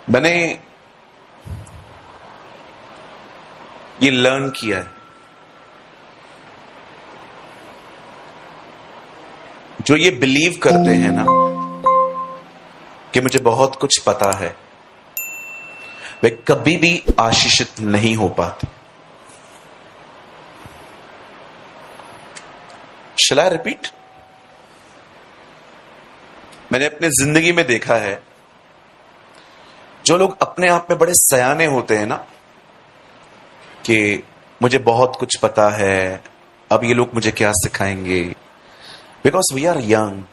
मैंने ये लर्न किया है, जो ये बिलीव करते हैं ना कि मुझे बहुत कुछ पता है, वे कभी भी आशीषित नहीं हो पाते। शैल आई रिपीट? मैंने अपनी जिंदगी में देखा है, जो लोग अपने आप में बड़े सयाने होते हैं ना कि मुझे बहुत कुछ पता है, अब ये लोग मुझे क्या सिखाएंगे, बिकॉज वी आर यंग।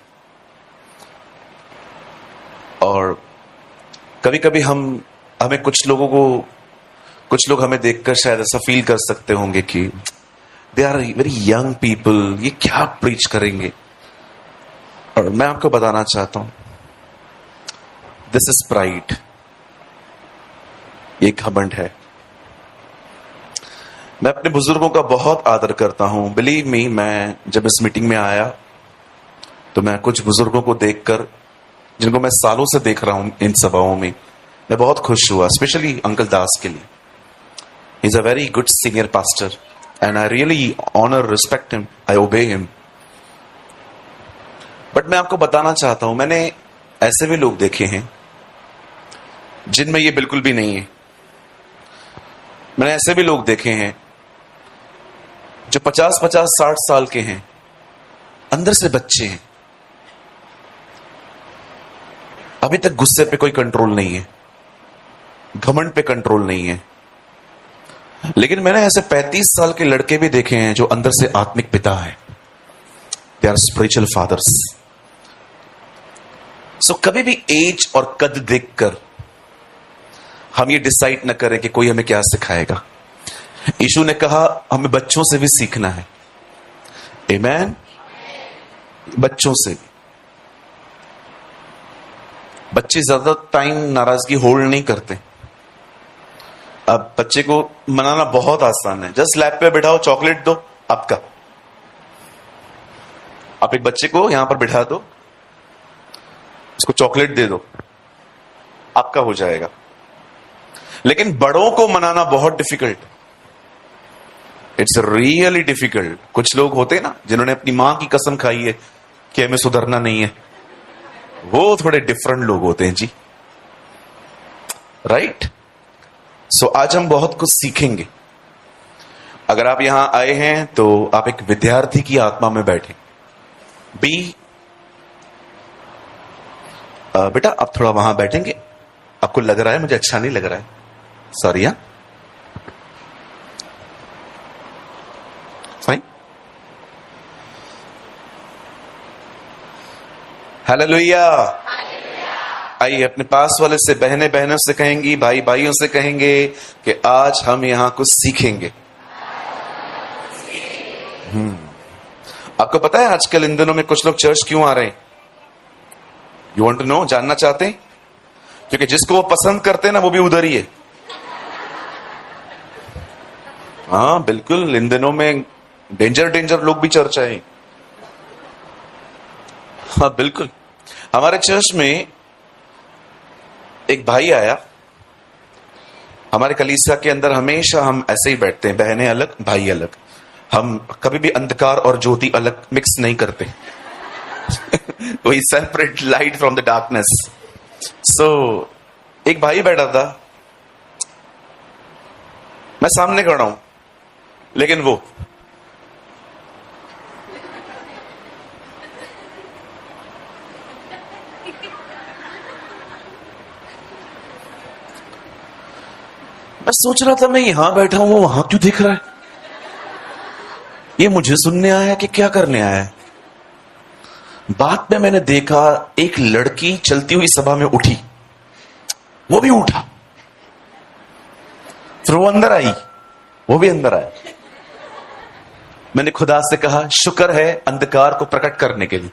और कभी कभी हमें कुछ लोग हमें देखकर शायद ऐसा फील कर सकते होंगे कि they are very young people, ये क्या प्रीच करेंगे। और मैं आपको बताना चाहता हूं, दिस इज प्राइड, ये घमंड है। मैं अपने बुजुर्गों का बहुत आदर करता हूं। बिलीव मी, मैं जब इस मीटिंग में आया तो मैं कुछ बुजुर्गों को देखकर, जिनको मैं सालों से देख रहा हूं इन सभाओं में, मैं बहुत खुश हुआ, स्पेशली अंकल दास के लिए। He is a very good senior pastor and I really honour, respect him, I obey him. But मैं आपको बताना चाहता हूं, मैंने ऐसे भी लोग देखे हैं जिनमें ये बिल्कुल भी नहीं है। मैंने ऐसे भी लोग देखे हैं जो 50-50, 60 साल के हैं, अंदर से बच्चे हैं, अभी तक गुस्से पे कोई कंट्रोल नहीं है, घमंड पे कंट्रोल नहीं है। लेकिन मैंने ऐसे 35 साल के लड़के भी देखे हैं जो अंदर से आत्मिक पिता है, दे आर स्पिरिचुअल फादर्स। सो कभी भी एज और कद देखकर हम ये डिसाइड न करें कि कोई हमें क्या सिखाएगा। यीशु ने कहा हमें बच्चों से भी सीखना है, आमेन। बच्चों से भी। बच्चे ज्यादा टाइम नाराजगी होल्ड नहीं करते। अब बच्चे को मनाना बहुत आसान है, जस्ट लैप पे बिठाओ, चॉकलेट दो, आपका। आप एक बच्चे को यहां पर बिठा दो, उसको चॉकलेट दे दो, आपका हो जाएगा। लेकिन बड़ों को मनाना बहुत डिफिकल्ट, इट्स रियली डिफिकल्ट। कुछ लोग होते हैं ना जिन्होंने अपनी मां की कसम खाई है कि हमें सुधरना नहीं है, वो थोड़े डिफरेंट लोग होते हैं जी, राइट। सो आज हम बहुत कुछ सीखेंगे। अगर आप यहां आए हैं तो आप एक विद्यार्थी की आत्मा में बैठे। बेटा आप थोड़ा वहां बैठेंगे, आपको लग रहा है मुझे अच्छा नहीं लग रहा है, सॉरी। Fine, hallelujah. आइए अपने पास वाले से, बहनों से कहेंगी, भाइयों से कहेंगे कि आज हम यहां कुछ सीखेंगे। आपको पता है आजकल इन दिनों में कुछ लोग चर्च क्यों आ रहे हैं? You want to know? जानना चाहते हैं? क्योंकि जिसको वो पसंद करते हैं ना, वो भी उधर ही है। हाँ बिल्कुल, इन दिनों में डेंजर लोग भी चर्च आए। हाँ बिल्कुल। हमारे चर्च में एक भाई आया। हमारे कलीसिया के अंदर हमेशा हम ऐसे ही बैठते हैं, बहनें अलग, भाई अलग। हम कभी भी अंधकार और ज्योति अलग मिक्स नहीं करते। We separate light from the darkness. So, एक भाई बैठा था, मैं सामने खड़ा हूं, लेकिन वो मैं सोच रहा था मैं यहां बैठा हूं, वो वहां क्यों देख रहा है? ये मुझे सुनने आया कि क्या करने आया है? बाद में मैंने देखा एक लड़की चलती हुई सभा में उठी, वो भी उठा, फिर वो अंदर आई, वो भी अंदर आया। मैंने खुदा से कहा शुक्र है अंधकार को प्रकट करने के लिए।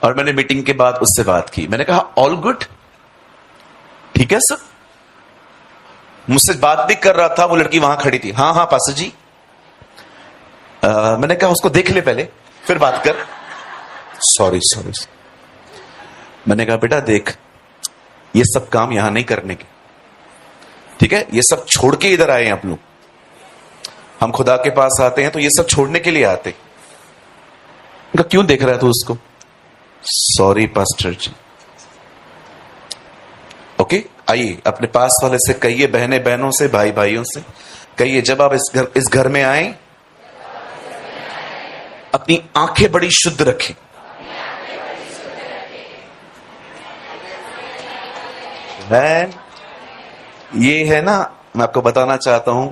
और मैंने मीटिंग के बाद उससे बात की। मैंने कहा ऑल गुड, ठीक है सर। मुझसे बात भी कर रहा था, वो लड़की वहां खड़ी थी। हाँ पास्टर जी। मैंने कहा उसको देख ले पहले, फिर बात कर। सॉरी। मैंने कहा बेटा देख, ये सब काम यहां नहीं करने के, ठीक है? ये सब छोड़ के इधर आए हैं आप लोग। हम खुदा के पास आते हैं तो ये सब छोड़ने के लिए आते। उनका क्यों देख रहा है तू उसको? सॉरी पास्टर जी। ओके, आइए अपने पास वाले से कहिए, बहने बहनों से, भाई भाइयों से कहिए, जब आप इस घर में आए अपनी आंखें बड़ी शुद्ध रखें। ये है ना, मैं आपको बताना चाहता हूं,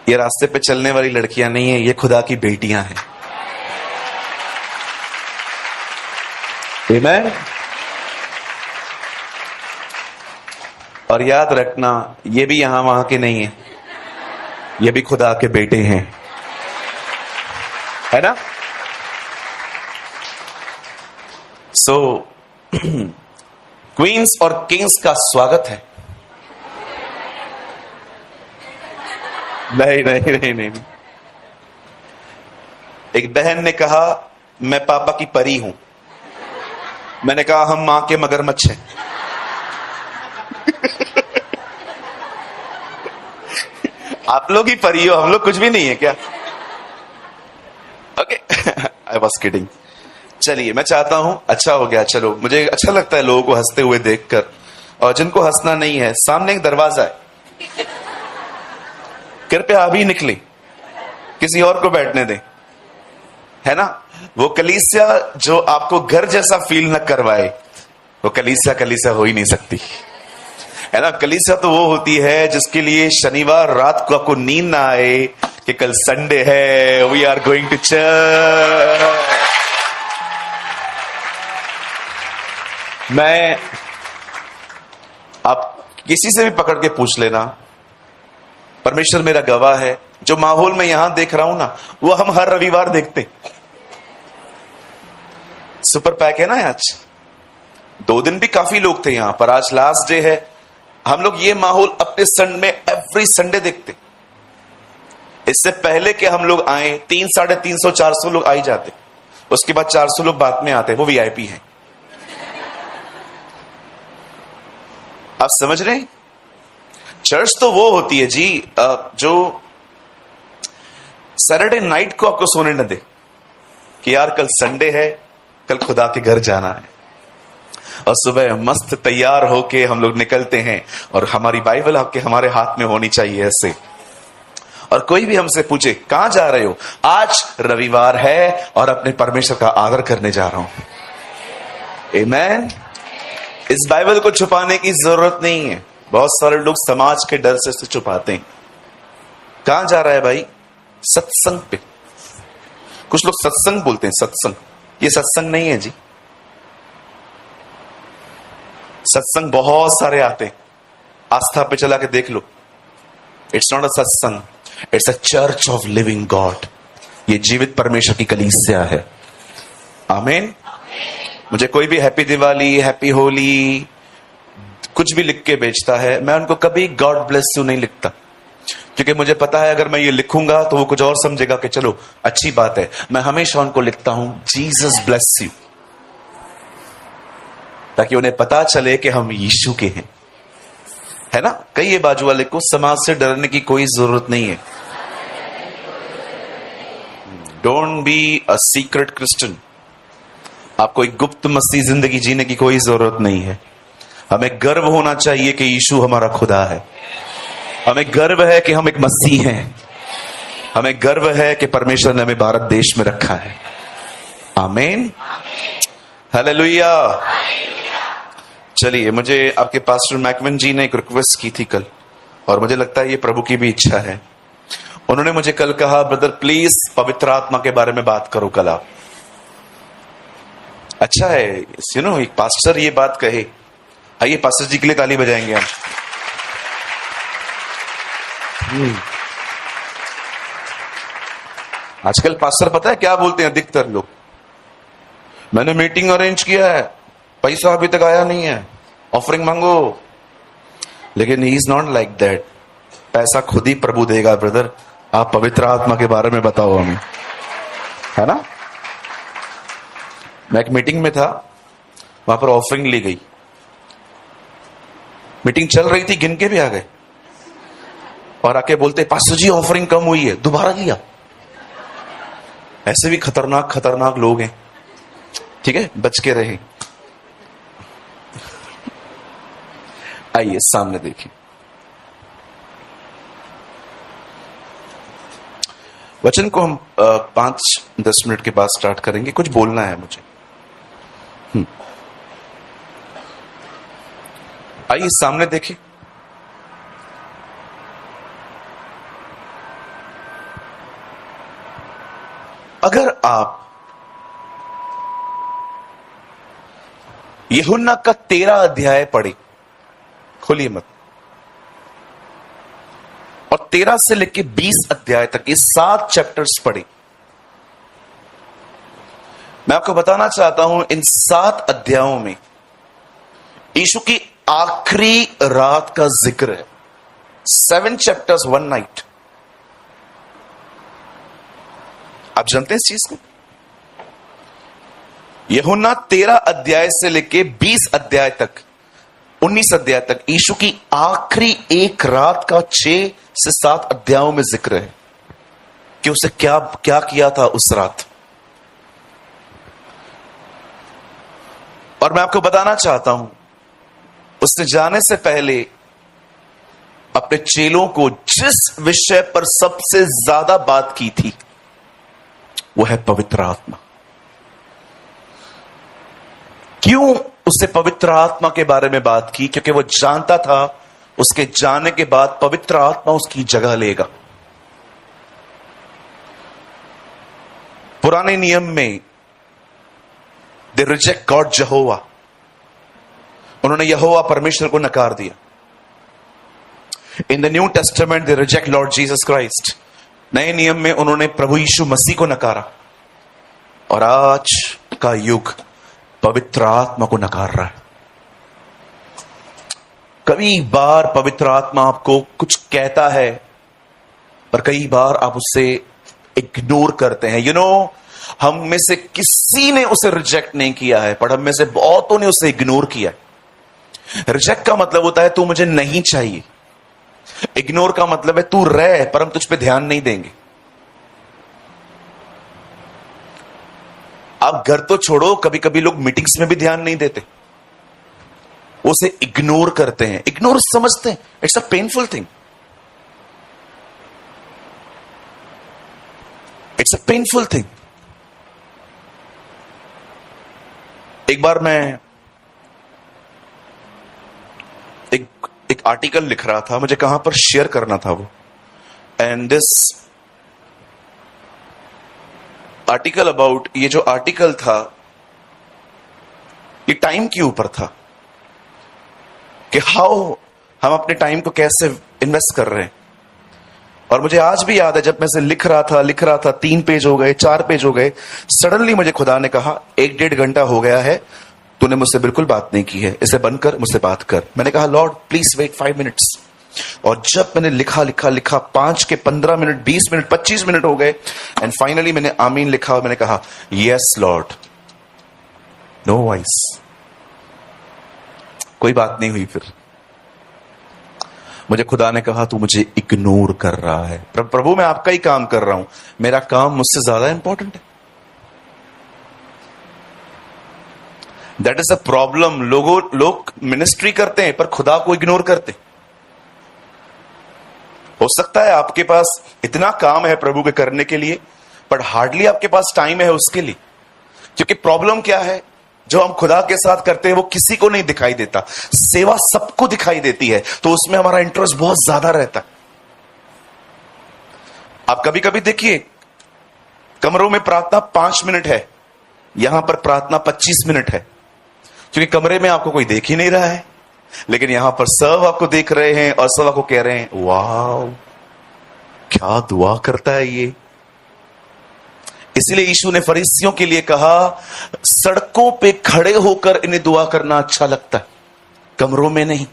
ये रास्ते पे चलने वाली लड़कियां नहीं है, ये खुदा की बेटियां हैं। आमीन। और याद रखना, ये भी यहां वहां के नहीं है, ये भी खुदा के बेटे हैं, है ना? सो क्वींस और किंग्स का स्वागत है। नहीं नहीं नहीं नहीं, एक बहन ने कहा मैं पापा की परी हूं। मैंने कहा हम मां के मगरमच्छ हैं। आप लोग ही परी हो, हम लोग कुछ भी नहीं है क्या? Okay, I was kidding. चलिए, मैं चाहता हूं, अच्छा हो गया, चलो, मुझे अच्छा लगता है लोगों को हंसते हुए देखकर। और जिनको हंसना नहीं है, सामने एक दरवाजा है, कृपया अभी निकले, किसी और को बैठने दें, है ना? वो कलीसिया जो आपको घर जैसा फील न करवाए, वो कलीसिया हो ही नहीं सकती, है ना? कलीसिया तो वो होती है जिसके लिए शनिवार रात को आपको नींद ना आए कि कल संडे है, we are going to church. मैं, आप किसी से भी पकड़ के पूछ लेना, परमेश्वर मेरा गवाह है, जो माहौल में यहां देख रहा हूं ना, वो हम हर रविवार देखते। सुपर पैक है ना आज, 2 दिन भी काफी लोग थे यहां पर, आज लास्ट डे है। हम लोग ये माहौल अपने सन में एवरी संडे देखते। इससे पहले कि हम लोग आए, 300, 350, 400 लोग आ ही जाते, उसके बाद 400 लोग बाद में आते, वो वीआईपी हैं। आप समझ रहे हैं? चर्च तो वो होती है जी जो सैटरडे नाइट को आपको सोने न दे कि यार कल संडे है, कल खुदा के घर जाना है, और सुबह मस्त तैयार होके हम लोग निकलते हैं, और हमारी बाइबल आपके हमारे हाथ में होनी चाहिए ऐसे। और कोई भी हमसे पूछे कहां जा रहे हो, आज रविवार है और अपने परमेश्वर का आदर करने जा रहा हूं। आमीन। इस बाइबल को छुपाने की जरूरत नहीं है। बहुत सारे लोग समाज के डर से छुपाते हैं। कहां जा रहा है भाई? सत्संग पे। कुछ लोग सत्संग बोलते हैं, सत्संग, ये सत्संग नहीं है जी। सत्संग बहुत सारे आते हैं, आस्था पे चला के देख लो। इट्स नॉट अ सत्संग, it's a church of living God. ये जीवित परमेश्वर की कलीसिया है। आमीन। मुझे कोई भी हैप्पी दिवाली, हैप्पी होली कुछ भी लिख के बेचता है, मैं उनको कभी गॉड ब्लेस यू नहीं लिखता, क्योंकि मुझे पता है अगर मैं ये लिखूंगा तो वो कुछ और समझेगा कि चलो अच्छी बात है। मैं हमेशा उनको लिखता हूं जीसस ब्लेस यू, ताकि उन्हें पता चले कि हम यीशु के हैं, है ना? कहिए बाजू वाले को, समाज से डरने की कोई जरूरत नहीं है। Don't be a secret Christian. आपको एक गुप्त मसीह जिंदगी जीने की कोई जरूरत नहीं है। हमें गर्व होना चाहिए कि यीशु हमारा खुदा है। हमें गर्व है कि हम एक मसीह हैं। हमें गर्व है कि परमेश्वर ने हमें भारत देश में रखा है। आमीन, हालेलुया। चलिए, मुझे आपके पास्टर मैकविन जी ने एक रिक्वेस्ट की थी कल, और मुझे लगता है ये प्रभु की भी इच्छा है। उन्होंने मुझे कल कहा, ब्रदर प्लीज पवित्र आत्मा के बारे में बात करो कल आप। अच्छा है, एक पास्टर ये बात कहे। आइए पास्टर जी के लिए ताली बजाएंगे हम। आजकल पास्टर पता है क्या बोलते हैं अधिकतर लोग? मैंने मीटिंग अरेंज किया है, पैसा अभी तक आया नहीं है, ऑफरिंग मांगो। लेकिन he is not like that. पैसा खुद ही प्रभु देगा ब्रदर। आप पवित्र आत्मा के बारे में बताओ हमें, है ना? मैं एक मीटिंग में था, वहां पर ऑफरिंग ली गई, मीटिंग चल रही थी, गिन के भी आ गए और आके बोलते पास्टर जी ऑफरिंग कम हुई है, दोबारा लिया। ऐसे भी खतरनाक खतरनाक लोग हैं, ठीक है, बच के रहे। आइए सामने देखिए, वचन को हम 5-10 मिनट के बाद स्टार्ट करेंगे। कुछ बोलना है मुझे। आइए सामने देखिए। अगर आप यूहन्ना का 13 अध्याय पढ़े, खोलिए मत, और 13 से लेकर 20 अध्याय तक ये 7 चैप्टर्स पढ़े, मैं आपको बताना चाहता हूं इन 7 अध्यायों में यीशु की आखिरी रात का जिक्र है। 7 चैप्टर्स 1 नाइट। आप जानते हैं इस चीज को? यूहन्ना 13 अध्याय से लेके 20 अध्याय तक, 19 अध्याय तक यीशु की आखिरी एक रात का 6 से 7 अध्यायों में जिक्र है कि उसे क्या क्या किया था उस रात। और मैं आपको बताना चाहता हूं, उसने जाने से पहले अपने चेलों को जिस विषय पर सबसे ज्यादा बात की थी वो है पवित्र आत्मा। क्यों उससे पवित्र आत्मा के बारे में बात की? क्योंकि वो जानता था उसके जाने के बाद पवित्र आत्मा उसकी जगह लेगा। पुराने नियम में दे रिजेक्ट गॉड यहोवा, उन्होंने यहोवा परमेश्वर को नकार दिया। In the new testament they reject Lord Jesus Christ, नए नियम में उन्होंने प्रभु यीशु मसीह को नकारा। और आज का युग पवित्र आत्मा को नकार रहा है। कई बार पवित्र आत्मा आपको कुछ कहता है, पर कई बार आप उसे इग्नोर करते हैं। हम में से किसी ने उसे रिजेक्ट नहीं किया है, पर हम में से बहुतों ने उसे इग्नोर किया है। रिजेक्ट का मतलब होता है तू मुझे नहीं चाहिए। इग्नोर का मतलब है तू रह, पर हम तुझ पे ध्यान नहीं देंगे। आप घर तो छोड़ो, कभी कभी लोग मीटिंग्स में भी ध्यान नहीं देते, उसे इग्नोर करते हैं। इग्नोर समझते हैं it's a painful thing, it's a painful thing. एक बार मैं एक आर्टिकल लिख रहा था, मुझे कहां पर शेयर करना था वो, एंड दिस आर्टिकल अबाउट, ये जो आर्टिकल था ये टाइम के ऊपर था कि हाउ हम अपने टाइम को कैसे इन्वेस्ट कर रहे हैं। और मुझे आज भी याद है जब मैं इसे लिख रहा था 3 पेज हो गए, 4 पेज हो गए, सडनली मुझे खुदा ने कहा 1-1.5 घंटा हो गया है, तूने मुझसे बिल्कुल बात नहीं की है, इसे बंद कर, मुझसे बात कर। मैंने कहा लॉर्ड प्लीज वेट 5 मिनट्स। और जब मैंने लिखा 5 के 15 मिनट, 20 मिनट, 25 मिनट हो गए, एंड फाइनली मैंने आमीन लिखा और मैंने कहा यस लॉर्ड, नो वॉइस, कोई बात नहीं हुई। फिर मुझे खुदा ने कहा तू मुझे इग्नोर कर रहा है। प्रभु मैं आपका ही काम कर रहा हूं, मेरा काम मुझसे ज्यादा इंपॉर्टेंट है। That is a problem. लोग मिनिस्ट्री करते हैं पर खुदा को इग्नोर करते। हो सकता है आपके पास इतना काम है प्रभु के करने के लिए, पर हार्डली आपके पास टाइम है उसके लिए। क्योंकि प्रॉब्लम क्या है, जो हम खुदा के साथ करते हैं वो किसी को नहीं दिखाई देता, सेवा सबको दिखाई देती है, तो उसमें हमारा इंटरेस्ट बहुत ज्यादा रहता है। आप कभी कभी देखिए कमरों में प्रार्थना 5 मिनट है, यहां पर प्रार्थना 25 मिनट है, क्योंकि कमरे में आपको कोई देख ही नहीं रहा है, लेकिन यहां पर सब आपको देख रहे हैं और सब आपको कह रहे हैं वाह क्या दुआ करता है ये। इसलिए यीशु ने फरीसियों के लिए कहा सड़कों पे खड़े होकर इन्हें दुआ करना अच्छा लगता है, कमरों में नहीं।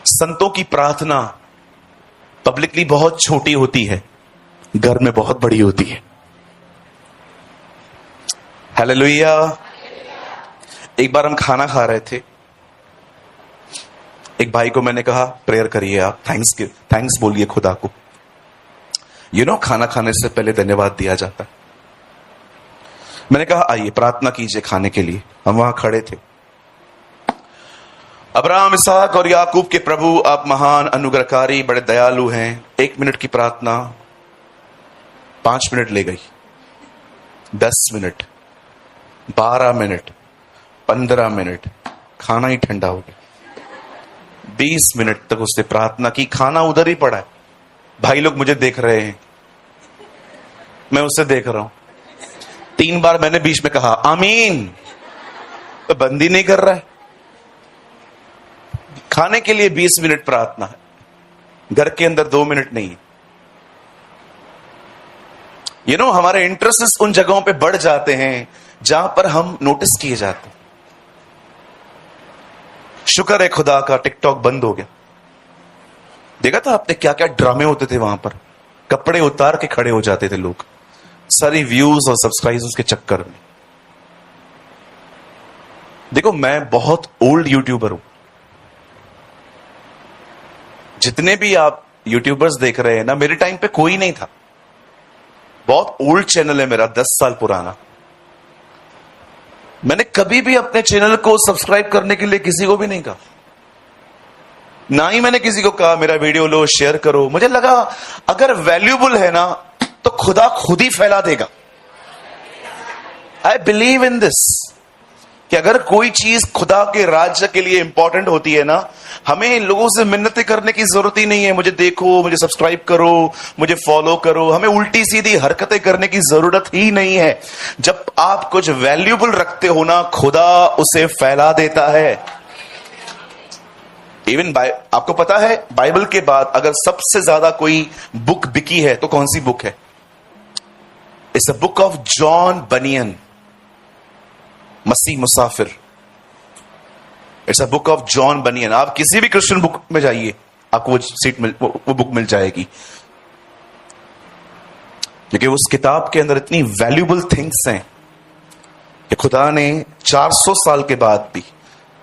संतों की प्रार्थना पब्लिकली बहुत छोटी होती है, घर में बहुत बड़ी होती है। हालेलुया। एक बार हम खाना खा रहे थे एक भाई को मैंने कहा प्रेयर करिए आप, थैंक्स बोलिए खुदा को। खाना खाने से पहले धन्यवाद दिया जाता है। मैंने कहा आइए प्रार्थना कीजिए खाने के लिए। हम वहां खड़े थे। अब्राहम, इसहाक और याकूब के प्रभु, आप महान अनुग्रहकारी, बड़े दयालु हैं। 1 मिनट की प्रार्थना 5 मिनट ले गई, 10 मिनट, 12 मिनट, 15 मिनट, खाना ही ठंडा हो गया। 20 मिनट तक उसने प्रार्थना की, खाना उधर ही पड़ा है। भाई लोग मुझे देख रहे हैं, मैं उसे देख रहा हूं। 3 बार मैंने बीच में कहा आमीन, तो बंद ही नहीं कर रहा है। खाने के लिए 20 मिनट प्रार्थना है, घर के अंदर 2 मिनट नहीं है। हमारे इंटरेस्ट उन जगहों पे बढ़ जाते हैं जहां पर हम नोटिस किए जाते हैं। शुक्र है खुदा का टिकटॉक बंद हो गया। देखा था आपने क्या क्या ड्रामे होते थे वहां पर, कपड़े उतार के खड़े हो जाते थे लोग, सारी व्यूज और सब्सक्राइबर्स के चक्कर में। देखो मैं बहुत ओल्ड यूट्यूबर हूं। जितने भी आप यूट्यूबर्स देख रहे हैं ना, मेरे टाइम पे कोई नहीं था। बहुत ओल्ड चैनल है मेरा, 10 साल पुराना। मैंने कभी भी अपने चैनल को सब्सक्राइब करने के लिए किसी को भी नहीं कहा, ना ही मैंने किसी को कहा मेरा वीडियो लो शेयर करो। मुझे लगा अगर वैल्यूबल है ना तो खुदा खुद ही फैला देगा। आई बिलीव इन दिस कि अगर कोई चीज खुदा के राज्य के लिए इंपॉर्टेंट होती है ना, हमें लोगों से मिन्नतें करने की जरूरत ही नहीं है। मुझे देखो, मुझे सब्सक्राइब करो, मुझे फॉलो करो। हमें उल्टी सीधी हरकतें करने की जरूरत ही नहीं है। जब आप कुछ वैल्यूबल रखते हो ना, खुदा उसे फैला देता है। इवन आपको पता है बाइबल के बाद अगर सबसे ज्यादा कोई बुक बिकी है तो कौन सी बुक है? It's a book of John Bunyan, Masih Musafir. It's a book of John Bunyan. आप किसी भी क्रिश्चियन बुक में जाइए, आपको वो बुक मिल जाएगी, क्योंकि उस किताब के अंदर इतनी वैल्यूबल थिंग्स हैं कि खुदा ने 400 साल के बाद भी,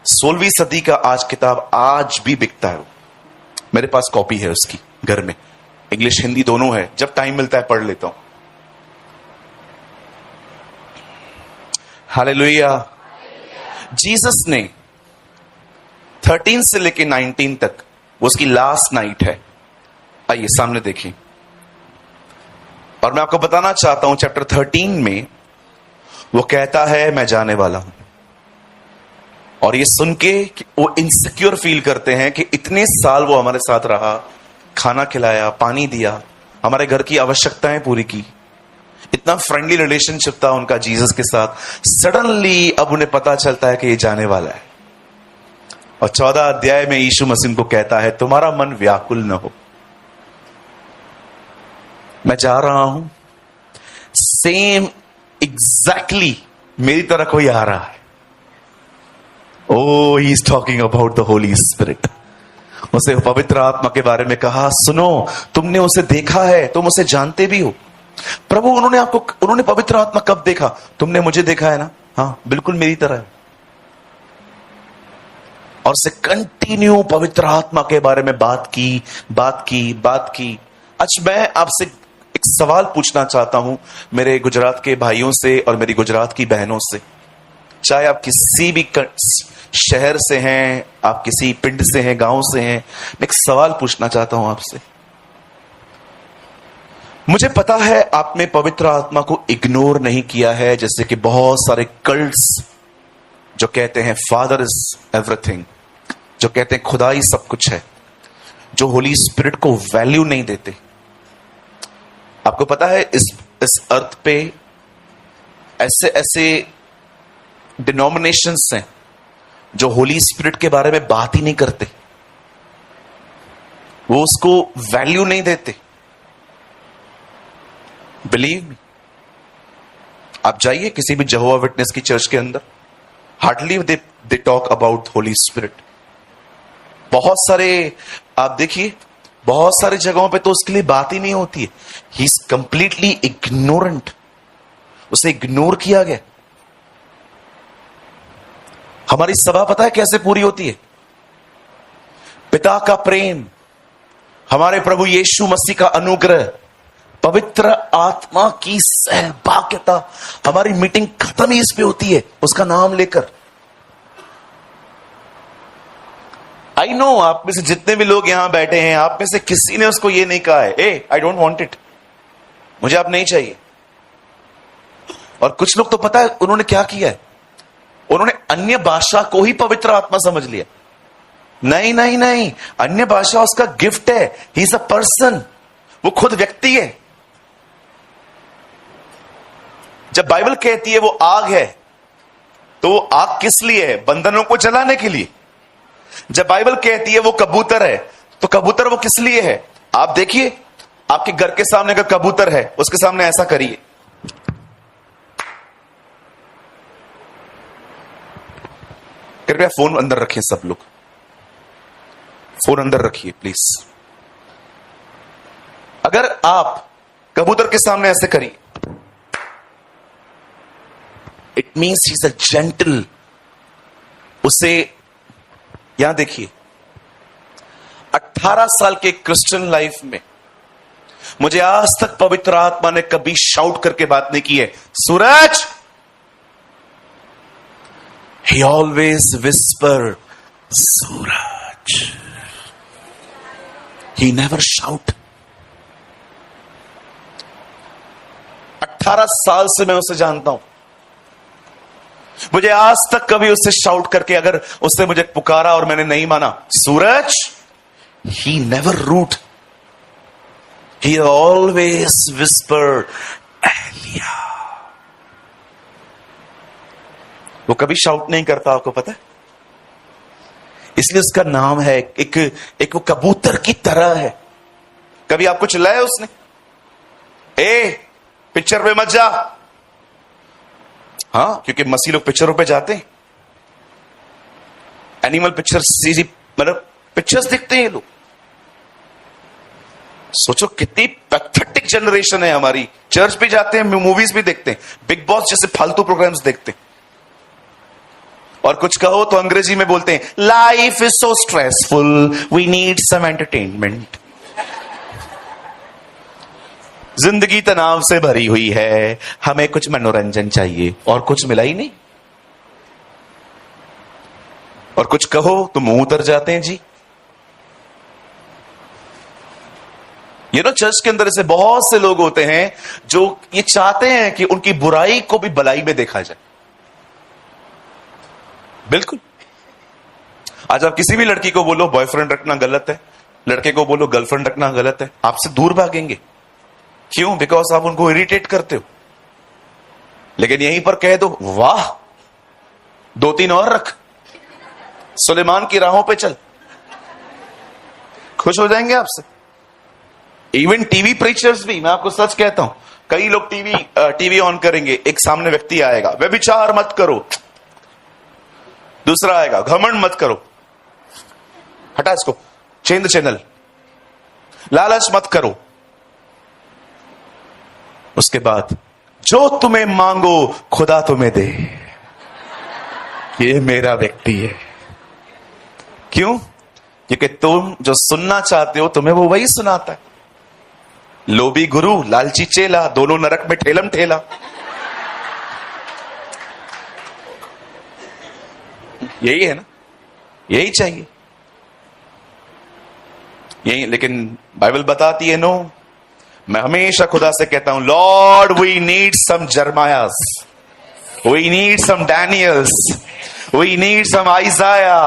16वीं सदी का आज किताब आज भी बिकता है। मेरे पास कॉपी है उसकी घर में, इंग्लिश हिंदी दोनों है। जब टाइम मिलता है पढ़ लेता हूं। हालेलुया। जीसस ने 13 से लेके 19 तक, उसकी लास्ट नाइट है। आइए सामने देखिए। और मैं आपको बताना चाहता हूं चैप्टर 13 में वो कहता है मैं जाने वाला हूं। और ये सुन के वो इनसिक्योर फील करते हैं कि इतने साल वो हमारे साथ रहा, खाना खिलाया, पानी दिया, हमारे घर की आवश्यकताएं पूरी की, इतना फ्रेंडली रिलेशनशिप था उनका जीसस के साथ। सडनली अब उन्हें पता चलता है कि ये जाने वाला है। और 14 अध्याय में यीशु मसीह को कहता है तुम्हारा मन व्याकुल न हो, मैं जा रहा हूं। सेम एग्जैक्टली मेरी तरह कोई आ रहा है। Oh, he is talking about the Holy Spirit. उसे पवित्र आत्मा के बारे में कहा, सुनो तुमने उसे देखा है, तुम उसे जानते भी हो। प्रभु उन्होंने पवित्र आत्मा कब देखा? तुमने मुझे देखा है ना। हाँ बिल्कुल मेरी तरह है। और से कंटिन्यू पवित्र आत्मा के बारे में बात की। आज मैं आपसे एक सवाल पूछना चाहता हूं, मेरे गुजरात के भाइयों से और मेरी गुजरात की बहनों से। चाहे आप किसी भी शहर से हैं, आप किसी पिंड से हैं, गांव से हैं, मैं एक सवाल पूछना चाहता हूं आपसे। मुझे पता है आपने पवित्र आत्मा को इग्नोर नहीं किया है, जैसे कि बहुत सारे कल्ट्स जो कहते हैं फादर इज एवरीथिंग, जो कहते हैं खुदा ही सब कुछ है, जो होली स्पिरिट को वैल्यू नहीं देते। आपको पता है इस अर्थ पे ऐसे डिनोमिनेशंस हैं जो होली स्पिरिट के बारे में बात ही नहीं करते, वो उसको वैल्यू नहीं देते। बिलीव मी, आप जाइए किसी भी जहोवा विटनेस की चर्च के अंदर, hardly they talk about Holi spirit. बहुत सारे आप देखिए, बहुत सारी जगहों पे तो उसके लिए बात ही नहीं होती है। ही इज कंप्लीटली इग्नोरेंट, उसे इग्नोर किया गया। हमारी सभा पता है कैसे पूरी होती है? पिता का प्रेम, हमारे प्रभु यीशु मसीह का अनुग्रह, पवित्र आत्मा की सहभागिता। हमारी मीटिंग खत्म ही इस पे होती है, उसका नाम लेकर। आई नो आप में से जितने भी लोग यहां बैठे हैं, आप में से किसी ने उसको ये नहीं कहा है, ए आई डोंट वांट इट, मुझे आप नहीं चाहिए। और कुछ लोग तो पता है उन्होंने क्या किया है, उन्होंने अन्य भाषा को ही पवित्र आत्मा समझ लिया। नहीं नहीं नहीं, अन्य भाषा उसका गिफ्ट है, ही इज अ पर्सन, वो खुद व्यक्ति है। जब बाइबल कहती है वो आग है, तो वो आग किस लिए है? बंधनों को जलाने के लिए। जब बाइबल कहती है वो कबूतर है, तो कबूतर वो किस लिए है? आप देखिए, आपके घर के सामने का कबूतर है, उसके सामने ऐसा करिए, कृपया फोन अंदर रखिए सब लोग, फोन अंदर रखिए प्लीज। अगर आप कबूतर के सामने ऐसे करिए, it means he is a gentle. उसे यहां देखिए, 18 साल के क्रिश्चियन लाइफ में मुझे आज तक पवित्र आत्मा ने कभी शाउट करके बात नहीं की है, Suraj. He always whisper, Suraj. He never shout. 18 साल से मैं उसे जानता हूं, मुझे आज तक कभी उससे शाउट करके अगर उसने मुझे पुकारा और मैंने नहीं माना, Suraj, he never root, he always whisper, Elijah. वो कभी शाउट नहीं करता, आपको पता है, इसलिए उसका नाम है, एक वो कबूतर की तरह है। कभी आपको चिल्लाया उसने, ए पिक्चर पे मत जा? हाँ, क्योंकि मसीह लोग पिक्चरों पे जाते हैं, एनिमल पिक्चर, सीजी मतलब पिक्चर्स देखते हैं ये लोग। सोचो कितनी पैथेटिक जनरेशन है हमारी। चर्च भी जाते हैं, मूवीज भी देखते हैं, बिग बॉस जैसे फालतू प्रोग्राम्स देखते हैं, और कुछ कहो तो अंग्रेजी में बोलते हैं, life is so stressful, we need some entertainment. जिंदगी तनाव से भरी हुई है, हमें कुछ मनोरंजन चाहिए, और कुछ मिला ही नहीं। और कुछ कहो तो मुंह उतर जाते हैं जी। ये ना, चर्च के अंदर ऐसे बहुत से लोग होते हैं जो ये चाहते हैं कि उनकी बुराई को भी भलाई में देखा जाए। बिल्कुल, आज आप किसी भी लड़की को बोलो बॉयफ्रेंड रखना गलत है, लड़के को बोलो गर्लफ्रेंड रखना गलत है, आपसे दूर भागेंगे। क्यों? बिकॉज आप उनको इरिटेट करते हो। लेकिन यहीं पर कह दो, वाह 2-3 और रख, सुलेमान की राहों पे चल, खुश हो जाएंगे आपसे। इवन टीवी प्रीचर्स भी, मैं आपको सच कहता हूं, कई लोग टीवी ऑन करेंगे, एक सामने व्यक्ति आएगा, व्यभिचार मत करो, दूसरा आएगा, घमंड मत करो, हटा इसको, चेंज द चैनल, लालच मत करो। उसके बाद, जो तुम्हें मांगो खुदा तुम्हें दे, ये मेरा व्यक्ति है। क्यों? क्योंकि तुम जो सुनना चाहते हो तुम्हें वो वही सुनाता है। लोभी गुरु, लालची चेला, दोनों नरक में ठेलम ठेला। यही है ना, यही चाहिए, यही। लेकिन बाइबल बताती है नो। मैं हमेशा खुदा से कहता हूं, lord we need some Jeremiahs, we need some Daniels, we need some Isaiah,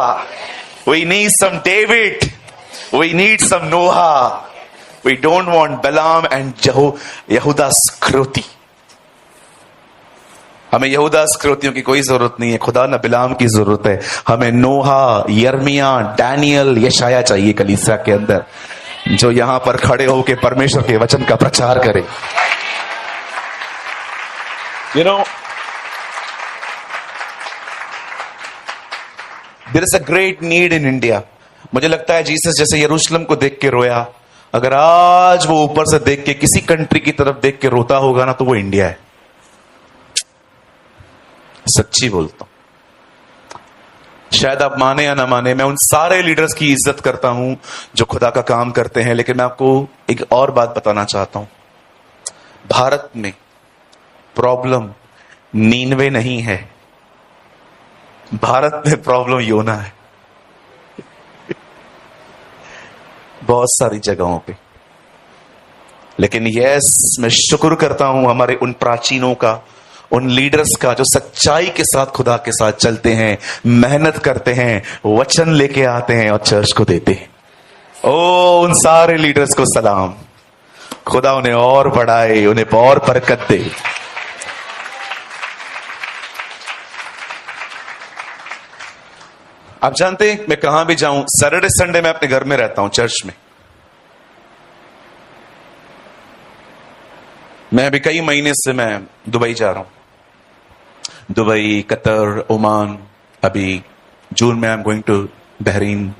we need some David, we need some Noah. We don't want Balaam and यहूदा स्क्रोती। हमें यहूदा स्क्रोतियों की कोई जरूरत नहीं है, खुदा न बिलाम की जरूरत है। हमें नोहा, यर्मिया, डैनियल, यशाया चाहिए कलीसिया के अंदर, जो यहां पर खड़े होकर परमेश्वर के वचन का प्रचार करे। You know, there is a great need in India. मुझे लगता है जीसस जैसे यरूशलेम को देख के रोया, अगर आज वो ऊपर से देख के किसी कंट्री की तरफ देख के रोता होगा ना, तो वो इंडिया है। सच्ची बोलता हूं, शायद आप माने या ना माने, मैं उन सारे लीडर्स की इज्जत करता हूं जो खुदा का काम करते हैं, लेकिन मैं आपको एक और बात बताना चाहता हूं। भारत में प्रॉब्लम नीनवे नहीं है, भारत में प्रॉब्लम योना है। बहुत सारी जगहों पे। लेकिन यस, मैं शुक्र करता हूं हमारे उन प्राचीनों का, उन लीडर्स का जो सच्चाई के साथ खुदा के साथ चलते हैं, मेहनत करते हैं, वचन लेके आते हैं और चर्च को देते हैं। ओ, उन सारे लीडर्स को सलाम। खुदा उन्हें और बढ़ाए, उन्हें और बरकत दे। आप जानते हैं मैं कहां भी जाऊं, सैटरडे संडे मैं अपने घर में रहता हूं, चर्च में। मैं अभी कई महीने से मैं दुबई जा रहा हूं, दुबई, कतर, ओमान। अभी जून में I am going to Bahrain.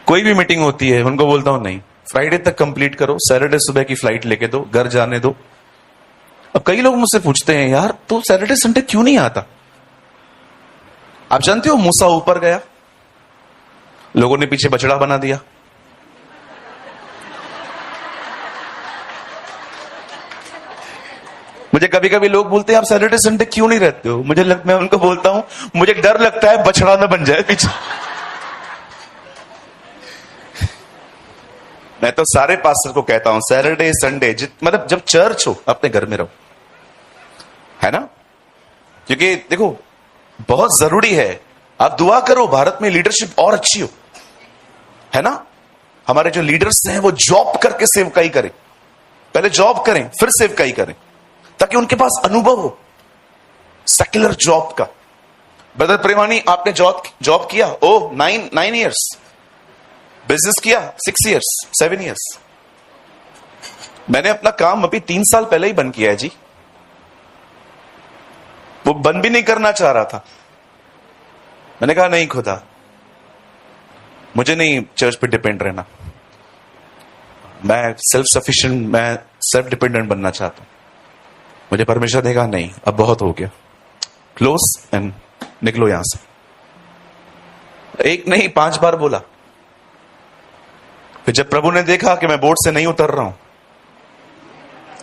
कोई भी मीटिंग होती है उनको बोलता हूं नहीं, फ्राइडे तक कंप्लीट करो, सैटरडे सुबह की फ्लाइट लेके दो, घर जाने दो। अब कई लोग मुझसे पूछते हैं, यार तू सैटरडे संडे क्यों नहीं आता? आप जानते हो मूसा ऊपर गया, लोगों ने पीछे बछड़ा बना दिया। मुझे कभी कभी लोग बोलते हैं आप सैटरडे संडे क्यों नहीं रहते हो? मैं उनको बोलता हूं मुझे डर लगता है बछड़ा ना बन जाए पीछे। मैं तो सारे पास्टर को कहता हूं सैटरडे संडे मतलब जब चर्च हो अपने घर में रहो, है ना? क्योंकि देखो बहुत जरूरी है, आप दुआ करो भारत में लीडरशिप और अच्छी हो, है ना? हमारे जो लीडर्स हैं वो जॉब करके सेवकाई करें, पहले जॉब करें फिर सेवकाई करें, ताकि उनके पास अनुभव हो सेक्युलर जॉब का। ब्रदर प्रेमानी, आपने जॉब किया? ओ 9 इयर्स। बिजनेस किया 6 इयर्स, 7 इयर्स। मैंने अपना काम अभी 3 साल पहले ही बंद किया है जी। वो बंद भी नहीं करना चाह रहा था। मैंने कहा नहीं खुदा, मुझे नहीं चर्च पे डिपेंड रहना, मैं सेल्फ सफिशिएंट, मैं सेल्फ डिपेंडेंट बनना चाहता हूं। मुझे परमेश्वर देगा नहीं, अब बहुत हो गया, क्लोज एंड निकलो यहां से। एक नहीं 5 बार बोला। फिर जब प्रभु ने देखा कि मैं बोट से नहीं उतर रहा हूं,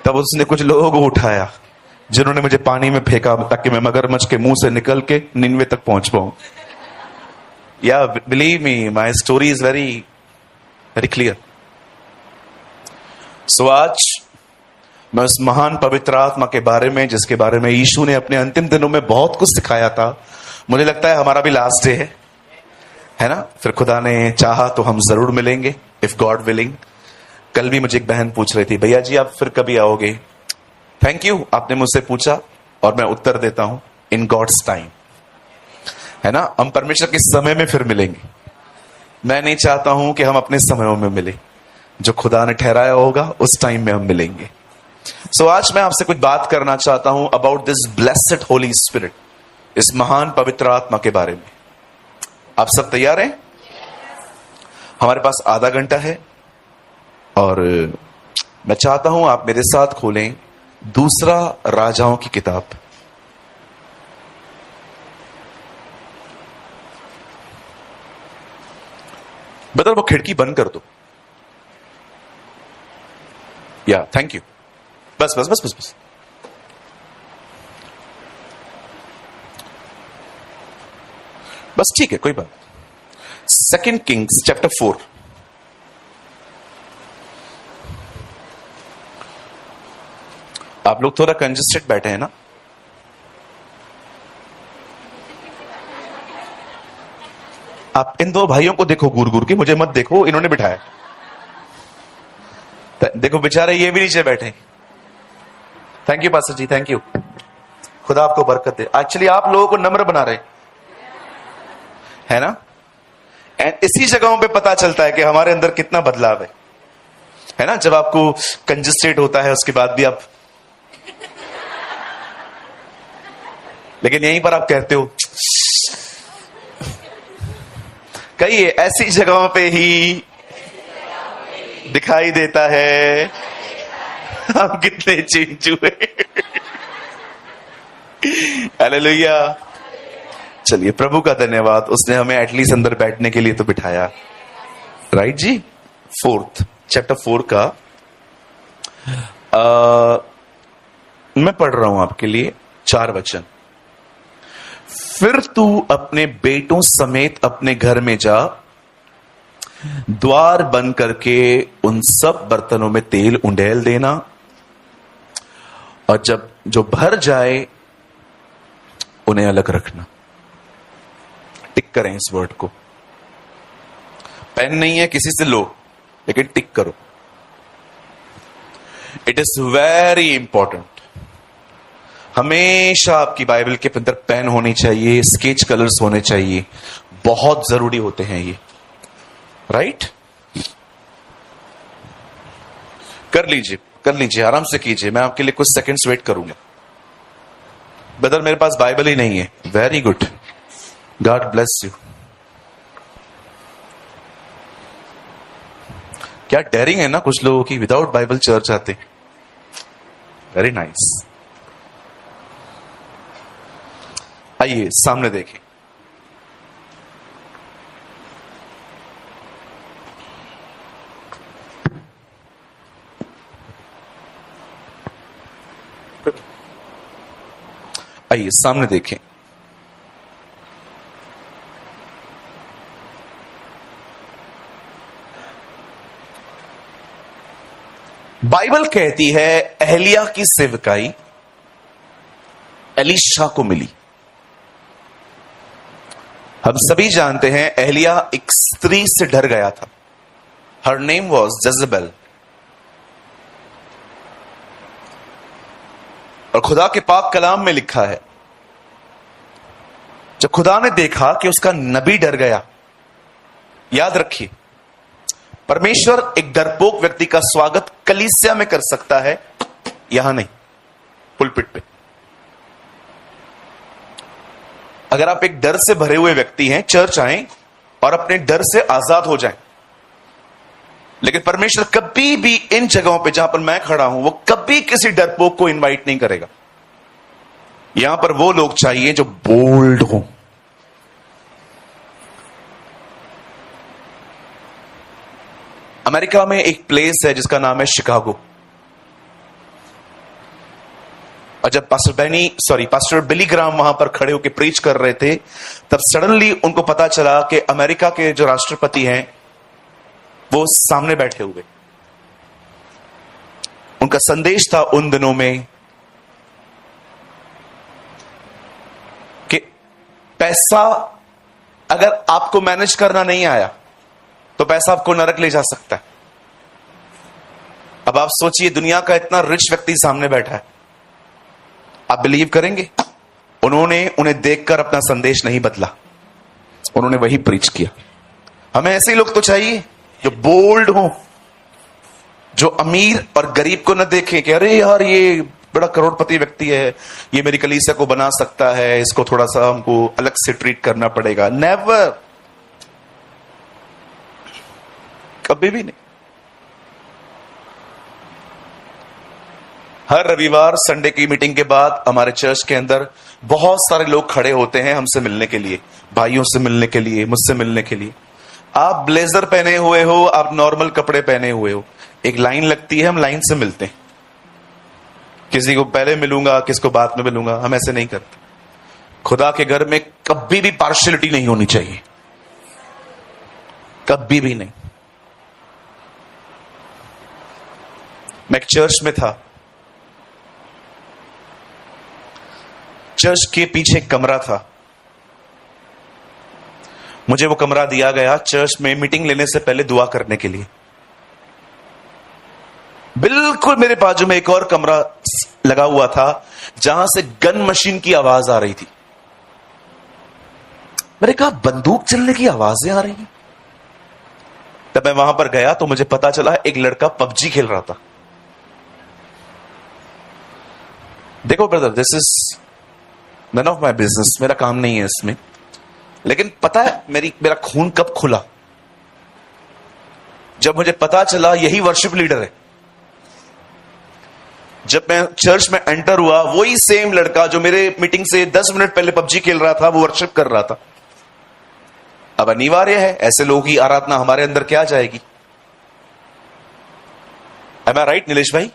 तब उसने कुछ लोगों को उठाया जिन्होंने मुझे पानी में फेंका ताकि मैं मगरमच्छ के मुंह से निकल के निन्वे तक पहुंच पाऊं। या believe me, my story is very very clear. So आज मैं उस महान पवित्र आत्मा के बारे में, जिसके बारे में यीशु ने अपने अंतिम दिनों में बहुत कुछ सिखाया था, मुझे लगता है हमारा भी लास्ट डे है ना? फिर खुदा ने चाहा तो हम जरूर मिलेंगे, इफ गॉड विलिंग। कल भी मुझे एक बहन पूछ रही थी, भैया जी आप फिर कभी आओगे? थैंक यू, आपने मुझसे पूछा और मैं उत्तर देता हूं, इन गॉड्स टाइम, है ना? हम परमेश्वर के समय में फिर मिलेंगे। मैं नहीं चाहता हूं कि हम अपने समयों में मिले, जो खुदा ने ठहराया होगा उस टाइम में हम मिलेंगे। सो आज मैं आपसे कुछ बात करना चाहता हूं about this blessed Holi spirit, इस महान पवित्र आत्मा के बारे में। आप सब तैयार हैं? हमारे पास आधा घंटा है और मैं चाहता हूं आप मेरे साथ खोलें दूसरा राजाओं की किताब। बता वो खिड़की बंद कर दो। या थैंक यू, बस बस बस बस बस। बस ठीक है, कोई बात। 2 किंग्स चैप्टर 4। आप लोग थोड़ा कंजेस्टेड बैठे हैं ना? आप इन 2 भाइयों को देखो घूर घूर के, मुझे मत देखो, इन्होंने बिठाया। देखो बेचारे ये भी नीचे बैठे। Thank you pastor ji, thank you. खुदा आपको बरकत दे। एक्चुअली आप लोगों को नम्र बना रहे है ना? एंड इसी जगहों पे पता चलता है कि हमारे अंदर कितना बदलाव है ना? जब आपको कंजेस्टेड होता है उसके बाद भी आप, लेकिन यहीं पर आप कहते हो। कई ऐसी जगहों पे ही दिखाई देता है हम कितने चिंचू हैं। हालेलुया। चलिए, प्रभु का धन्यवाद, उसने हमें एटलीस्ट अंदर बैठने के लिए तो बिठाया। राइट जी। 4 चैप्टर 4 का मैं पढ़ रहा हूं आपके लिए 4 वचन। फिर तू अपने बेटों समेत अपने घर में जा, द्वार बंद करके उन सब बर्तनों में तेल उंडेल देना, और जब जो भर जाए उन्हें अलग रखना। टिक करें इस वर्ड को। पेन नहीं है किसी से लो, लेकिन टिक करो। It is very important. हमेशा आपकी बाइबल के अंदर पेन होनी चाहिए, स्केच कलर्स होने चाहिए, बहुत जरूरी होते हैं ये। राइट? कर लीजिए, आराम से कीजिए। मैं आपके लिए कुछ सेकंड्स वेट करूंगा। ब्रदर मेरे पास बाइबल ही नहीं है। Very good, God bless you. क्या डेयरिंग है ना कुछ लोगों की, विदाउट बाइबल चर्च आते। Very nice. आइए सामने देखें। आइए सामने देखें। बाइबल कहती है एलिया की सेवकाई एलीशा को मिली। हम सभी जानते हैं एलिया एक स्त्री से डर गया था। Her name was Jezebel. और खुदा के पाक कलाम में लिखा है, जब खुदा ने देखा कि उसका नबी डर गया। याद रखिए, परमेश्वर एक डरपोक व्यक्ति का स्वागत कलीसिया में कर सकता है, यहां नहीं, पुलपिट पे। अगर आप एक डर से भरे हुए व्यक्ति हैं, चर्च आएं और अपने डर से आजाद हो जाएं। लेकिन परमेश्वर कभी भी इन जगहों पे जहां पर मैं खड़ा हूं, वो कभी किसी डरपोक को इनवाइट नहीं करेगा। यहां पर वो लोग चाहिए जो बोल्ड हों। अमेरिका में एक प्लेस है जिसका नाम है शिकागो। और जब पास्टर बिली ग्राम वहां पर खड़े होकर प्रीच कर रहे थे, तब सडनली उनको पता चला कि अमेरिका के जो राष्ट्रपति हैं वो सामने बैठे हुए। उनका संदेश था उन दिनों में कि पैसा अगर आपको मैनेज करना नहीं आया तो पैसा आपको नरक ले जा सकता है। अब आप सोचिए, दुनिया का इतना रिच व्यक्ति सामने बैठा है, आप बिलीव करेंगे? उन्होंने उन्हें देखकर अपना संदेश नहीं बदला, उन्होंने वही प्रीच किया। हमें ऐसे लोग तो चाहिए जो बोल्ड हो, जो अमीर और गरीब को न देखें कि अरे यार ये बड़ा करोड़पति व्यक्ति है, ये मेरी कलीसिया को बना सकता है, इसको थोड़ा सा हमको अलग से ट्रीट करना पड़ेगा। नेवर, कभी भी नहीं। हर रविवार संडे की मीटिंग के बाद हमारे चर्च के अंदर बहुत सारे लोग खड़े होते हैं हमसे मिलने के लिए, भाइयों से मिलने के लिए, मुझसे मिलने के लिए। आप ब्लेजर पहने हुए हो, आप नॉर्मल कपड़े पहने हुए हो, एक लाइन लगती है, हम लाइन से मिलते हैं। किसी को पहले मिलूंगा, किसको बाद में मिलूंगा, हम ऐसे नहीं करते। खुदा के घर में कभी भी पार्शियलिटी नहीं होनी चाहिए, कभी भी नहीं। मैं एक चर्च में था, चर्च के पीछे एक कमरा था। मुझे वो कमरा दिया गया चर्च में मीटिंग लेने से पहले दुआ करने के लिए। बिल्कुल मेरे बाजू में एक और कमरा लगा हुआ था जहां से गन मशीन की आवाज आ रही थी। मैंने कहा बंदूक चलने की आवाजें आ रही हैं। तब मैं वहां पर गया तो मुझे पता चला एक लड़का पबजी खेल रहा था। देखो brother, this is none of my business, मेरा काम नहीं है इसमें। लेकिन पता है मेरा खून कब खुला? जब मुझे पता चला यही वर्शिप लीडर है। जब मैं चर्च में एंटर हुआ, वही सेम लड़का जो मेरे मीटिंग से 10 मिनट पहले पबजी खेल रहा था, वो वर्शिप कर रहा था। अब अनिवार्य है, ऐसे लोगों की आराधना हमारे अंदर क्या जाएगी? Am I right, नीलेश भाई?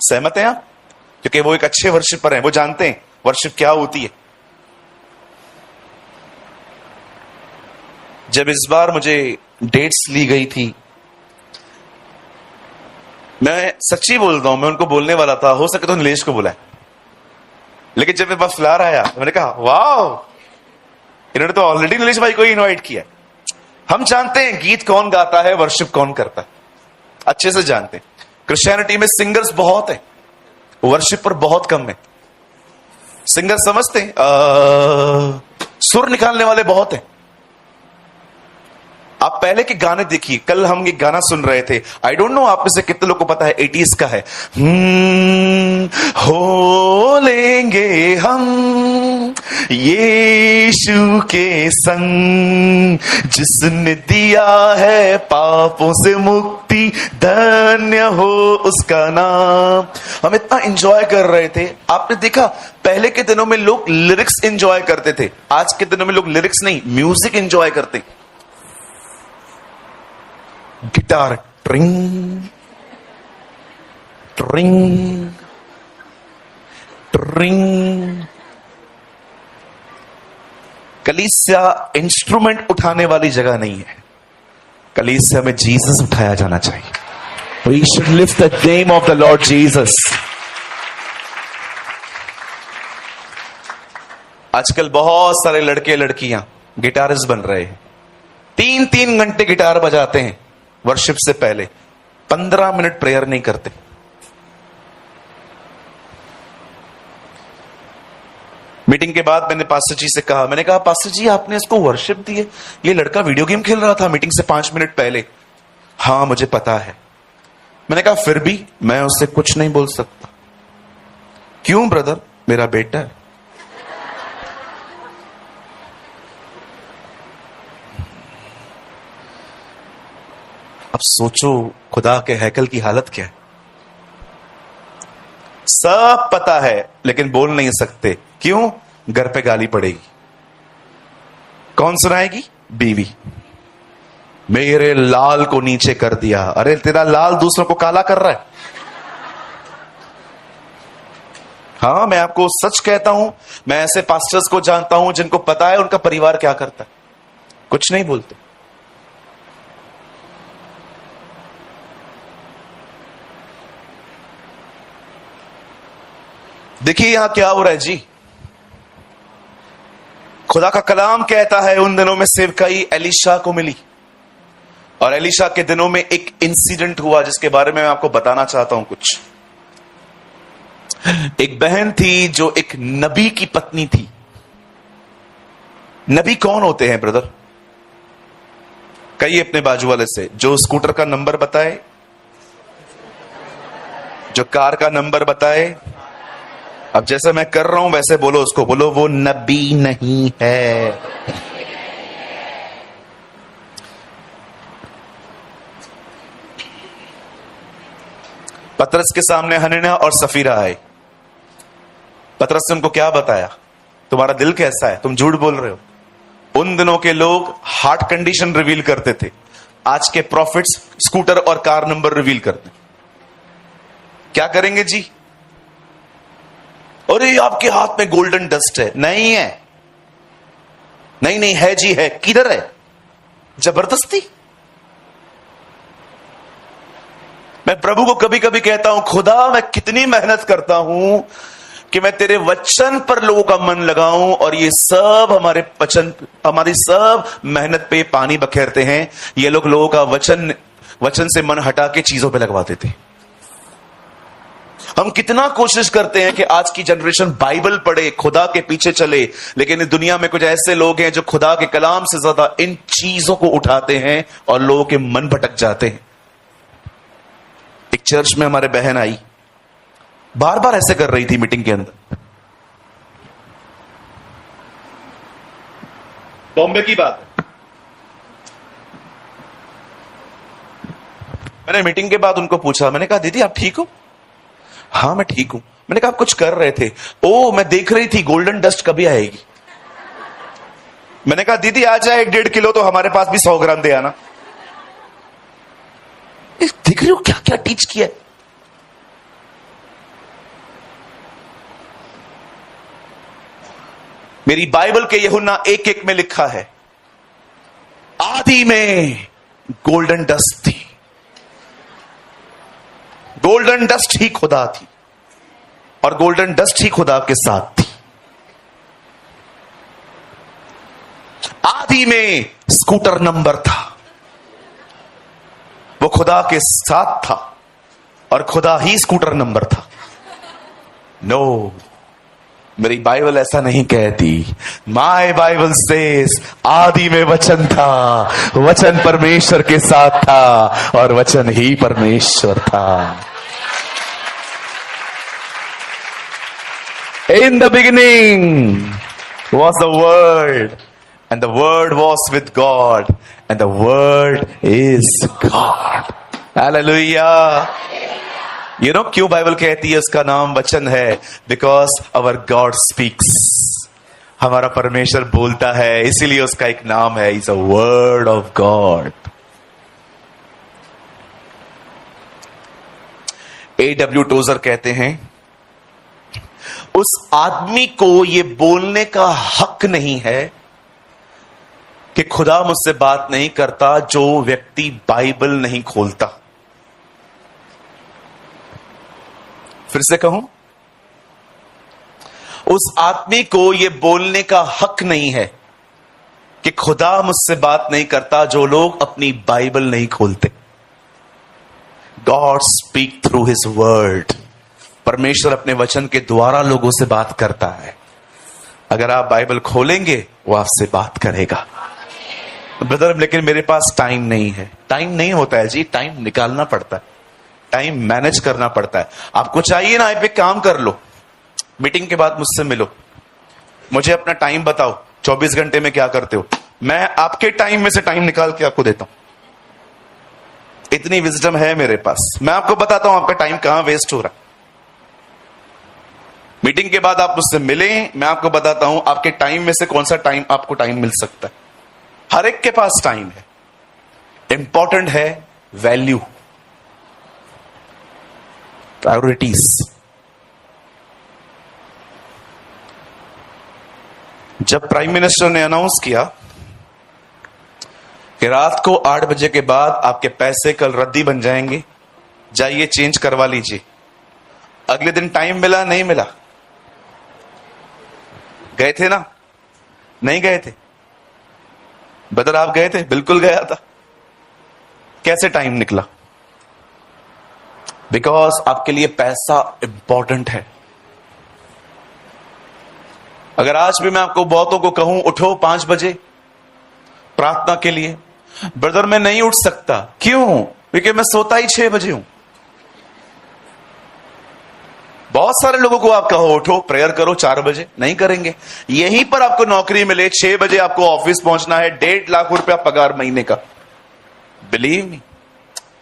सहमत हैं आप? क्योंकि वो एक अच्छे वर्शिपर हैं, वो जानते हैं वर्शिप क्या होती है। जब इस बार मुझे डेट्स ली गई थी, मैं सच्ची बोलता हूं, मैं उनको बोलने वाला था, हो सके तो नीलेश को बुलाए, लेकिन जब मेरे पास फ्लावर आया तो मैंने कहा वाओ, इन्होंने तो ऑलरेडी नीलेश भाई को ही इनवाइट किया। हम जानते हैं गीत कौन गाता है, वर्शिप कौन करता है, अच्छे से जानते हैं। क्रिश्चियनिटी में सिंगर्स बहुत है, वर्शिपर बहुत कम है। सिंगर समझते हैं, सुर निकालने वाले बहुत हैं। आप पहले के गाने देखिए, कल हम एक गाना सुन रहे थे, आई डोंट नो आप में से कितने लोग को पता है, 80s का है। हो लेंगे हम यीशु के संग, जिसने दिया है पापों से मुक्ति, धन्य हो उसका नाम। हम इतना एंजॉय कर रहे थे। आपने देखा पहले के दिनों में लोग लिरिक्स एंजॉय करते थे, आज के दिनों में लोग लिरिक्स नहीं, म्यूजिक एंजॉय करते। गिटार ट्रिंग ट्रिंग ट्रिंग। कलीसिया इंस्ट्रूमेंट उठाने वाली जगह नहीं है, कलीसिया में जीसस उठाया जाना चाहिए। We should lift the name of the Lord Jesus. आजकल बहुत सारे लड़के लड़कियां गिटारिस्ट बन रहे हैं, 3-3 घंटे गिटार बजाते हैं वर्शिप से पहले, 15 मिनट प्रेयर नहीं करते। मीटिंग के बाद मैंने पास्टर जी से कहा, मैंने कहा पास्टर जी आपने इसको वर्शिप दी है, ये लड़का वीडियो गेम खेल रहा था मीटिंग से 5 मिनट पहले। हाँ मुझे पता है। मैंने कहा फिर भी मैं उससे कुछ नहीं बोल सकता। क्यों ब्रदर? मेरा बेटा है। अब सोचो खुदा के हैकल की हालत क्या है। सब पता है लेकिन बोल नहीं सकते। क्यों? घर पे गाली पड़ेगी। कौन सुनाएगी? बीवी। मेरे लाल को नीचे कर दिया। अरे तेरा लाल दूसरों को काला कर रहा है। हाँ मैं आपको सच कहता हूं, मैं ऐसे पास्टर्स को जानता हूं जिनको पता है उनका परिवार क्या करता है, कुछ नहीं बोलते। देखिए यहां क्या हो रहा है जी। खुदा का कलाम कहता है उन दिनों में सेवकाई एलीशा को मिली, और एलीशा के दिनों में एक इंसिडेंट हुआ जिसके बारे में मैं आपको बताना चाहता हूं कुछ। एक बहन थी जो एक नबी की पत्नी थी। नबी कौन होते हैं ब्रदर? कहिए अपने बाजू वाले से, जो स्कूटर का नंबर बताए, जो कार का नंबर बताए। अब जैसे मैं कर रहा हूं वैसे बोलो उसको, बोलो वो नबी नहीं है। पतरस के सामने हनन्याह और सफीरा आए। पतरस ने उनको क्या बताया? तुम्हारा दिल कैसा है, तुम झूठ बोल रहे हो। उन दिनों के लोग हार्ट कंडीशन रिवील करते थे, आज के प्रॉफिट्स स्कूटर और कार नंबर रिवील करते। क्या करेंगे जी? अरे आपके हाथ में गोल्डन डस्ट है। नहीं है, नहीं नहीं है जी है। किधर है? जबरदस्ती। मैं प्रभु को कभी कभी कहता हूं, खुदा मैं कितनी मेहनत करता हूं कि मैं तेरे वचन पर लोगों का मन लगाऊं, और ये सब हमारे वचन, हमारी सब मेहनत पे पानी बखेरते हैं। ये लोग लोगों का वचन से मन हटा के चीजों पे लगवा देते। हम कितना कोशिश करते हैं कि आज की जनरेशन बाइबल पढ़े, खुदा के पीछे चले, लेकिन इस दुनिया में कुछ ऐसे लोग हैं जो खुदा के कलाम से ज्यादा इन चीजों को उठाते हैं और लोगों के मन भटक जाते हैं। एक चर्च में हमारे बहन आई, बार बार ऐसे कर रही थी मीटिंग के अंदर। बॉम्बे की बात है। मैंने मीटिंग के बाद उनको पूछा, मैंने कहा दीदी आप ठीक हो? हाँ मैं ठीक हूं। मैंने कहा आप कुछ कर रहे थे? ओ मैं देख रही थी गोल्डन डस्ट कभी आएगी। मैंने कहा दीदी आ जाए 1.5 किलो तो हमारे पास भी 100 ग्राम दे आना। देख रही हो क्या क्या टीच किया है। मेरी बाइबल के यूहन्ना 1:1 में लिखा है, आदि में गोल्डन डस्ट थी। गोल्डन डस्ट ही खुदा थी और गोल्डन डस्ट ही खुदा के साथ थी। आदि में स्कूटर नंबर था, वो खुदा के साथ था और खुदा ही स्कूटर नंबर था। नो, मेरी बाइबल ऐसा नहीं कहती। माय बाइबल सेज आदि में वचन था, वचन परमेश्वर के साथ था और वचन ही परमेश्वर था। In the beginning was the Word, and the Word was with God, and the Word is God. Hallelujah. You know क्यों बाइबल कहती है उसका नाम वचन है? Because our God speaks. हमारा परमेश्वर बोलता है, इसीलिए उसका एक नाम है, He's a Word of God. A.W. Trouser कहते हैं, उस आदमी को यह बोलने का हक नहीं है कि खुदा मुझसे बात नहीं करता जो व्यक्ति बाइबल नहीं खोलता। फिर से कहूं, उस आदमी को यह बोलने का हक नहीं है कि खुदा मुझसे बात नहीं करता जो लोग अपनी बाइबल नहीं खोलते। God speak through his word. परमेश्वर अपने वचन के द्वारा लोगों से बात करता है। अगर आप बाइबल खोलेंगे वो आपसे बात करेगा। ब्रदर लेकिन मेरे पास टाइम नहीं है। टाइम नहीं होता है जी, टाइम निकालना पड़ता है, टाइम मैनेज करना पड़ता है। आपको चाहिए ना, आप एक काम कर लो, मीटिंग के बाद मुझसे मिलो, मुझे अपना टाइम बताओ, 24 घंटे में क्या करते हो, मैं आपके टाइम में से टाइम निकाल के आपको देता हूं। इतनी विजडम है मेरे पास, मैं आपको बताता हूं आपका टाइम कहां वेस्ट हो रहा है। मीटिंग के बाद आप मुझसे मिलें, मैं आपको बताता हूं आपके टाइम में से कौन सा टाइम आपको टाइम मिल सकता है। हर एक के पास टाइम है, इंपॉर्टेंट है वैल्यू, प्रायोरिटीज। जब प्राइम मिनिस्टर ने अनाउंस किया कि रात को 8 बजे के बाद आपके पैसे कल रद्दी बन जाएंगे, जाइए चेंज करवा लीजिए, अगले दिन टाइम मिला नहीं मिला? गए थे ना? नहीं गए थे? बदर आप गए थे? बिल्कुल गया था। कैसे टाइम निकला? बिकॉज आपके लिए पैसा इंपॉर्टेंट है। अगर आज भी मैं आपको बहुतों को कहूं उठो 5 बजे प्रार्थना के लिए, ब्रदर मैं नहीं उठ सकता। क्यों? क्योंकि मैं सोता ही 6 बजे हूं। बहुत सारे लोगों को आप कहो उठो प्रेयर करो 4 बजे, नहीं करेंगे। यहीं पर आपको नौकरी मिले, 6 बजे आपको ऑफिस पहुंचना है, 1.5 लाख रुपया पगार महीने का, बिलीव मी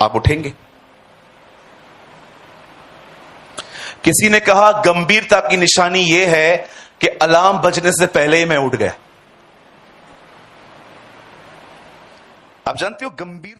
आप उठेंगे? किसी ने कहा गंभीरता की निशानी यह है कि अलार्म बजने से पहले ही मैं उठ गया। आप जानते हो गंभीरता